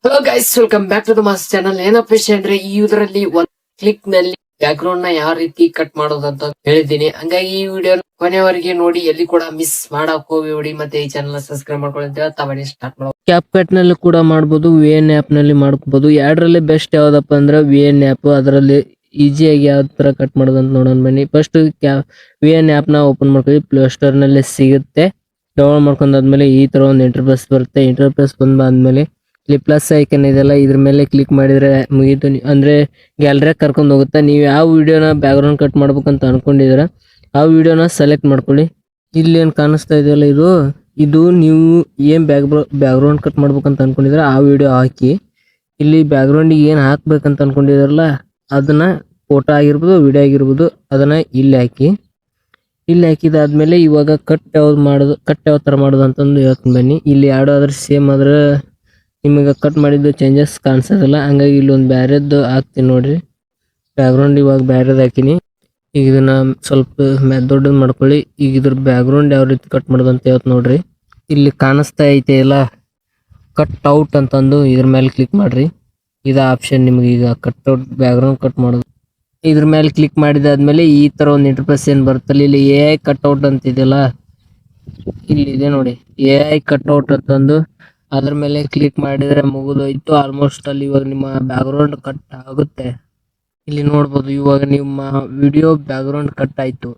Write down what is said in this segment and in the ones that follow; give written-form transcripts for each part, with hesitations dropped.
Hello guys, welcome back to the mass channel. ಏನಪ್ಪ ವಿಷಯ ಅಂದ್ರೆ ಇದರಲ್ಲಿ ಒಂದ್ ಕ್ಲಿಕ್ ನಲ್ಲಿ ಬ್ಯಾಕ್ ಗ್ರೌಂಡ್ ನ ಯಾವ ರೀತಿ ಕಟ್ ಮಾಡೋದಂತ ಹೇಳಿದ್ದೀನಿ. ಹಂಗಾಗಿ ಈ ವಿಡಿಯೋ ಕೊನೆಯವರೆಗೆ ನೋಡಿ, ಎಲ್ಲಿ ಕೂಡ ಮಿಸ್ ಮಾಡಕ್ ಹೋಗಿ ಮತ್ತೆ ಈ ಚಾನಲ್ ಸಬ್ಸ್ಕ್ರೈಬ್ ಮಾಡ್ಕೊಳ್ಳಿ ಅಂತ ಹೇಳ್ತಾ ಬನ್ನಿ ಸ್ಟಾರ್ಟ್ ಮಾಡೋದು. ಕ್ಯಾಪ್ ಕಟ್ ನಲ್ಲಿ ಕೂಡ ಮಾಡಬಹುದು, VN ಆಪ್ ನಲ್ಲಿ ಮಾಡ್ಕೋಬಹುದು. ಎರಡರಲ್ಲಿ ಬೆಸ್ಟ್ ಯಾವ್ದಪ್ಪ ಅಂದ್ರೆ VN ಆಪ್. ಅದರಲ್ಲಿ ಈಸಿಯಾಗಿ ಯಾವ ತರ ಕಟ್ ಮಾಡೋದಂತ ನೋಡೋಣ ಬನ್ನಿ. ಫಸ್ಟ್ VN ಆಪ್ ನ ಓಪನ್ ಮಾಡ್ಕೊಳ್ಳಿ. ಪ್ಲೇ ಸ್ಟೋರ್ ನಲ್ಲಿ ಸಿಗುತ್ತೆ. ಡೌನ್ಲೋಡ್ ಮಾಡ್ಕೊಂಡಾದ್ಮೇಲೆ ಈ ತರ ಒಂದು ಇಂಟರ್ಫೇಸ್ ಬರುತ್ತೆ. ಇಂಟರ್ಫೇಸ್ ಬಂದಾದ್ಮೇಲೆ ಇಲ್ಲಿ ಪ್ಲಸ್ ಐಕನ್ ಇದೆಲ್ಲ, ಇದ್ರ ಮೇಲೆ ಕ್ಲಿಕ್ ಮಾಡಿದ್ರೆ ಮುಗೀತು. ಅಂದ್ರೆ ಗ್ಯಾಲರಿ ಕರ್ಕೊಂಡು ಹೋಗುತ್ತೆ. ನೀವು ಯಾವ ವಿಡಿಯೋನ ಬ್ಯಾಕ್ ಗ್ರೌಂಡ್ ಕಟ್ ಮಾಡ್ಬೇಕಂತ ಅನ್ಕೊಂಡಿದ್ರ ಆ ವಿಡಿಯೋನ ಸೆಲೆಕ್ಟ್ ಮಾಡ್ಕೊಳ್ಳಿ. ಇಲ್ಲಿ ಏನ್ ಕಾಣಿಸ್ತಾ ಇದೆಯಲ್ಲ, ಇದು ನೀವು ಏನ್ ಬ್ಯಾಕ್ ಗ್ರೌಂಡ್ ಕಟ್ ಮಾಡ್ಬೇಕಂತ ಅನ್ಕೊಂಡಿದ್ರ ಆ ವಿಡಿಯೋ ಹಾಕಿ. ಇಲ್ಲಿ ಬ್ಯಾಕ್ ಗ್ರೌಂಡ್ ಏನ್ ಹಾಕ್ಬೇಕಂತ ಅನ್ಕೊಂಡಿದ್ರಲ್ಲ ಅದನ್ನ, ಫೋಟೋ ಆಗಿರ್ಬೋದು ವಿಡಿಯೋ ಆಗಿರ್ಬೋದು, ಅದನ್ನ ಇಲ್ಲಿ ಹಾಕಿ. ಇಲ್ಲಿ ಹಾಕಿದಾದ್ಮೇಲೆ ಇವಾಗ ಕಟ್ ಯಾವ ತರ ಮಾಡೋದು ಅಂತಂದು ಹೇಳ್ತೀನಿ ಬನ್ನಿ. ಇಲ್ಲಿ ಯಾವ್ದಾದ್ರು ಸೇಮ್ ಆದ್ರೆ ನಿಮಗೆ ಕಟ್ ಮಾಡಿದ್ದು ಚೇಂಜಸ್ ಕಾಣಿಸೋದಿಲ್ಲ. ಹಂಗಾಗಿ ಇಲ್ಲಿ ಒಂದು ಬ್ಯಾರೆದ್ದು ಹಾಕ್ತೀನಿ ನೋಡ್ರಿ. ಬ್ಯಾಕ್ ಗ್ರೌಂಡ್ ಇವಾಗ ಬ್ಯಾರೆದ್ ಹಾಕಿನಿ. ಈಗ ಇದನ್ನ ಸ್ವಲ್ಪ ದೊಡ್ಡದು ಮಾಡ್ಕೊಳ್ಳಿ. ಈಗ ಇದ್ರ ಬ್ಯಾಕ್ ಗ್ರೌಂಡ್ ಯಾವ ರೀತಿ ಕಟ್ ಮಾಡೋದು ಅಂತ ಹೇಳ್ತ ನೋಡ್ರಿ. ಇಲ್ಲಿ ಕಾಣಿಸ್ತಾ ಐತೆ ಇಲ್ಲ, ಕಟ್ ಔಟ್ ಅಂತಂದು, ಇದ್ರ ಮೇಲೆ ಕ್ಲಿಕ್ ಮಾಡ್ರಿ. ಇದ ಆಪ್ಷನ್ ನಿಮ್ಗೆ ಈಗ cut out back ground cut ಮಾಡೋದು. ಇದ್ರ ಮೇಲೆ ಕ್ಲಿಕ್ ಮಾಡಿದಾದ್ಮೇಲೆ ಈ ತರ ಒಂದು ಇಂಟರ್ಫೇಸ್ ಏನ್ ಬರ್ತಲ್ಲ, ಇಲ್ಲಿ AI ಕಟ್ ಔಟ್ ಅಂತ ಇದೆಯಲ್ಲ, ಇಲ್ಲಿ ಇದೆ ನೋಡಿ AI ಕಟ್ ಔಟ್ ಅಂತಂದು. ಅದ್ರ ಮೇಲೆ ಕ್ಲಿಕ್ ಮಾಡಿದ್ರೆ ಮುಗಿದೋಯ್ತು. ಆಲ್ಮೋಸ್ಟ್ ಅಲ್ಲಿ ಇವಾಗ ನಿಮ್ಮ ಬ್ಯಾಕ್ ಗ್ರೌಂಡ್ ಕಟ್ ಆಗುತ್ತೆ. ಇಲ್ಲಿ ನೋಡ್ಬೋದು ಇವಾಗ ನಿಮ್ಮ ವಿಡಿಯೋ ಬ್ಯಾಕ್ ಗ್ರೌಂಡ್ ಕಟ್ ಆಯ್ತು.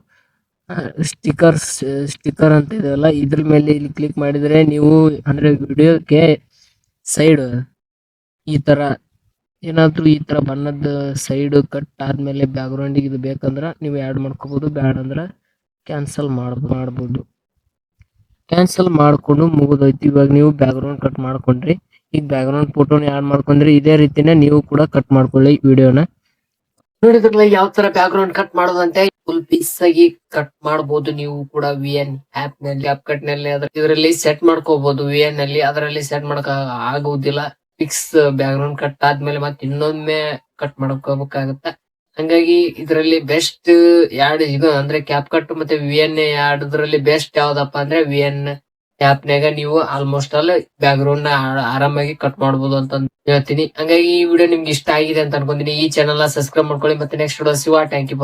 ಸ್ಟಿಕರ್ ಅಂತ ಇದೆಯಲ್ಲ, ಇದ್ರ ಮೇಲೆ ಇಲ್ಲಿ ಕ್ಲಿಕ್ ಮಾಡಿದ್ರೆ ನೀವು ಅಂದ್ರೆ ವಿಡಿಯೋಕ್ಕೆ ಸೈಡ್ ಈ ತರ ಏನಾದ್ರು ಈ ತರ ಬಣ್ಣದ ಸೈಡ್ ಕಟ್ ಆದ್ಮೇಲೆ ಬ್ಯಾಕ್ ಗ್ರೌಂಡ್ ಇದು ಬೇಕಂದ್ರ ನೀವು ಆ್ಯಡ್ ಮಾಡ್ಕೋಬಹುದು. ಬ್ಯಾಡ ಅಂದ್ರ ಕ್ಯಾನ್ಸಲ್ ಮಾಡ್ಬೋದು. ಕ್ಯಾನ್ಸಲ್ ಮಾಡ್ಕೊಂಡು ಮುಗಿದೋಯ್ತು. ಇವಾಗ ನೀವು ಬ್ಯಾಕ್ ಗ್ರೌಂಡ್ ಕಟ್ ಮಾಡ್ಕೊಂಡ್ರಿ. ಈಗ ಬ್ಯಾಕ್ ಗ್ರೌಂಡ್ ಫೋಟೋನ ಆಡ್ ಮಾಡ್ಕೊಂಡ್ರಿ. ಇದೇ ರೀತಿನೇ ನೀವು ಕೂಡ ಕಟ್ ಮಾಡ್ಕೊಳ್ಳಿ ವಿಡಿಯೋನ. ನೋಡಿದ್ರಲ್ಲ ಯಾವ ತರ ಬ್ಯಾಕ್ ಗ್ರೌಂಡ್ ಕಟ್ ಮಾಡೋದಂತೆ. ಫುಲ್ ಪೀಸ್ ಆಗಿ ಕಟ್ ಮಾಡಬಹುದು ನೀವು ಕೂಡ VN ಆಪ್ ನಲ್ಲಿ. ಆಪ್ ಕಟ್ ನಲ್ಲಿ ಇದರಲ್ಲಿ ಸೆಟ್ ಮಾಡ್ಕೋಬಹುದು. VN ನಲ್ಲಿ ಅದರಲ್ಲಿ ಸೆಟ್ ಮಾಡಕ್ ಆಗುವುದಿಲ್ಲ. ಫಿಕ್ಸ್ ಬ್ಯಾಕ್ ಗ್ರೌಂಡ್ ಕಟ್ ಆದ್ಮೇಲೆ ಮತ್ತೆ ಇನ್ನೊಮ್ಮೆ ಕಟ್ ಮಾಡ್ಕೋಬೇಕಾಗತ್ತ. ಹಂಗಾಗಿ ಇದರಲ್ಲಿ ಬೆಸ್ಟ್ ಇದು ಅಂದ್ರೆ ಕ್ಯಾಪ್ ಕಟ್ ಮತ್ತೆ VN ಎರಡರಲ್ಲಿ ಬೆಸ್ಟ್ ಯಾವ್ದಪ್ಪ ಅಂದ್ರೆ VN ಆಪ್ ನಾಗ ನೀವು ಆಲ್ಮೋಸ್ಟ್ ಆಲ್ ಬ್ಯಾಕ್ ಗ್ರೌಂಡ್ ನ ಆರಾಮಾಗಿ ಕಟ್ ಮಾಡಬಹುದು ಅಂತ ಹೇಳ್ತೀನಿ. ಹಂಗಾಗಿ ಈ ವಿಡಿಯೋ ನಿಮ್ಗೆ ಇಷ್ಟ ಆಗಿದೆ ಅಂತ ಅನ್ಕೊಂತೀನಿ. ಈ ಚಾನಲ್ ನ ಸಬ್ಸ್ಕ್ರೈಬ್ ಮಾಡ್ಕೊಳ್ಳಿ. ಮತ್ತೆ ನೆಕ್ಸ್ಟ್ ವಿಡಿಯೋ ಸಿಗುವ. Thank you.